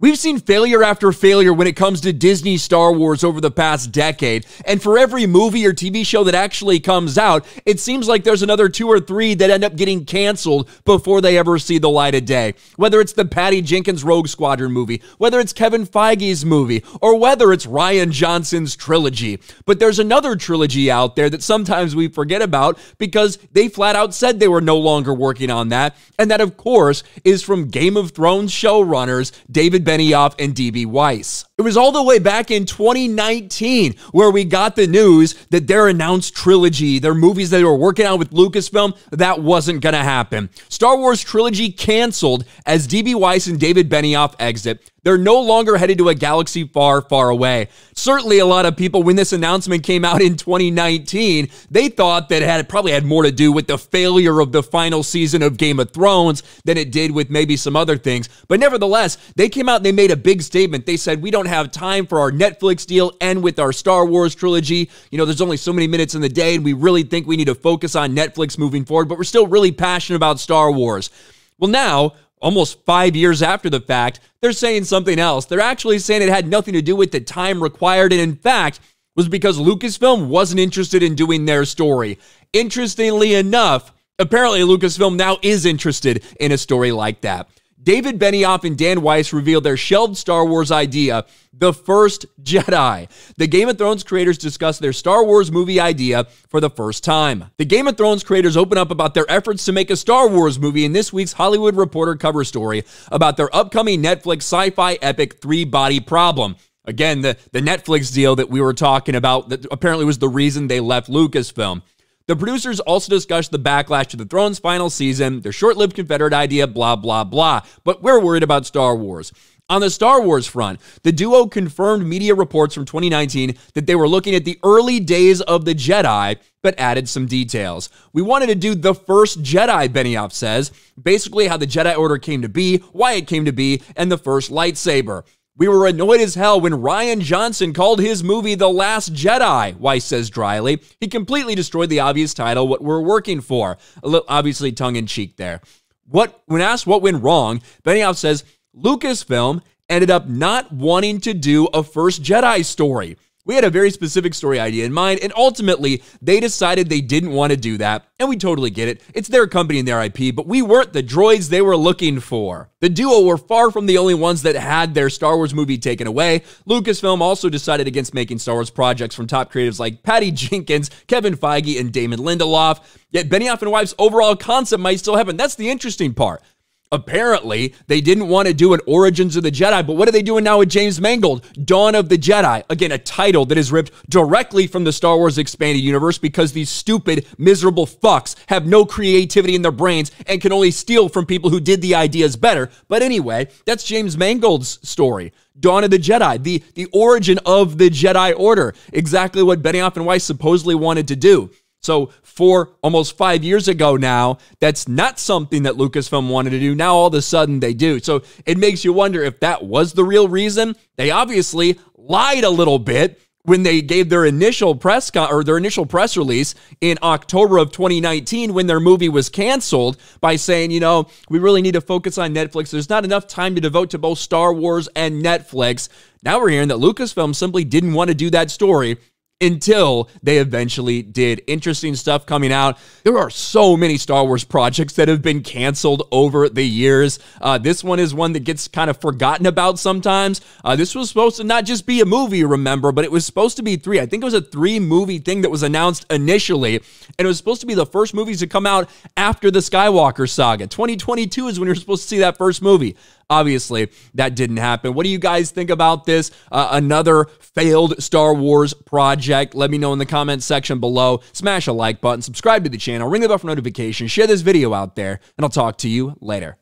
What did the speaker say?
We've seen failure after failure when it comes to Disney Star Wars over the past decade, and for every movie or TV show that actually comes out, it seems like there's another 2 or 3 that end up getting canceled before they ever see the light of day. Whether it's the Patty Jenkins Rogue Squadron movie, whether it's Kevin Feige's movie, or whether it's Rian Johnson's trilogy. But there's another trilogy out there that sometimes we forget about because they flat out said they were no longer working on that, and that, of course, is from Game of Thrones showrunners David Benioff and D.B. Weiss. It was all the way back in 2019 where we got the news that their announced trilogy, their movies that they were working on with Lucasfilm, that wasn't going to happen. Star Wars trilogy canceled as D.B. Weiss and David Benioff exit. They're no longer headed to a galaxy far, far away. Certainly a lot of people, when this announcement came out in 2019, they thought that it probably had more to do with the failure of the final season of Game of Thrones than it did with maybe some other things. But nevertheless, they came out and they made a big statement. They said, we don't have time for our Netflix deal and with our Star Wars trilogy. You know, there's only so many minutes in the day, and we really think we need to focus on Netflix moving forward, but we're still really passionate about Star Wars. Well, now, almost 5 years after the fact, they're saying something else. They're actually saying it had nothing to do with the time required, and in fact, was because Lucasfilm wasn't interested in doing their story. Interestingly enough, apparently Lucasfilm now is interested in a story like that. David Benioff and Dan Weiss revealed their shelved Star Wars idea, The First Jedi. The Game of Thrones creators discussed their Star Wars movie idea for the first time. The Game of Thrones creators open up about their efforts to make a Star Wars movie in this week's Hollywood Reporter cover story about their upcoming Netflix sci-fi epic Three-Body Problem. Again, the Netflix deal that we were talking about that apparently was the reason they left Lucasfilm. The producers also discussed the backlash to the Thrones final season, their short-lived Confederate idea, blah, blah, blah. But we're worried about Star Wars. On the Star Wars front, the duo confirmed media reports from 2019 that they were looking at the early days of the Jedi, but added some details. We wanted to do The First Jedi, Benioff says, basically how the Jedi Order came to be, why it came to be, and the first lightsaber. We were annoyed as hell when Rian Johnson called his movie The Last Jedi, Weiss says dryly. He completely destroyed the obvious title, what we're working for. A little, obviously tongue-in-cheek there. When asked what went wrong, Benioff says Lucasfilm ended up not wanting to do a First Jedi story. We had a very specific story idea in mind, and ultimately, they decided they didn't want to do that, and we totally get it. It's their company and their IP, but we weren't the droids they were looking for. The duo were far from the only ones that had their Star Wars movie taken away. Lucasfilm also decided against making Star Wars projects from top creatives like Patty Jenkins, Kevin Feige, and Damon Lindelof. Yet Benioff and Weiss' overall concept might still happen. That's the interesting part. Apparently, they didn't want to do an Origins of the Jedi, but what are they doing now with James Mangold? Dawn of the Jedi. Again, a title that is ripped directly from the Star Wars Expanded Universe because these stupid, miserable fucks have no creativity in their brains and can only steal from people who did the ideas better. But anyway, that's James Mangold's story. Dawn of the Jedi, the origin of the Jedi Order. Exactly what Benioff and Weiss supposedly wanted to do. So for almost 5 years ago now, that's not something that Lucasfilm wanted to do. Now all of a sudden they do. So it makes you wonder if that was the real reason. They obviously lied a little bit when they gave their initial press release in October of 2019 when their movie was canceled by saying, you know, we really need to focus on Netflix. There's not enough time to devote to both Star Wars and Netflix. Now we're hearing that Lucasfilm simply didn't want to do that story until they eventually did. Interesting stuff coming out. There are so many Star Wars projects that have been canceled over the years. This one is one that gets kind of forgotten about sometimes. This was supposed to not just be a movie, remember, but it was supposed to be 3. I think it was a 3-movie thing that was announced initially, and it was supposed to be the first movies to come out after the Skywalker saga. 2022 is when you're supposed to see that first movie. Obviously, that didn't happen. What do you guys think about this? Another failed Star Wars project? Let me know in the comments section below. Smash a like button, subscribe to the channel, ring the bell for notifications, share this video out there, and I'll talk to you later.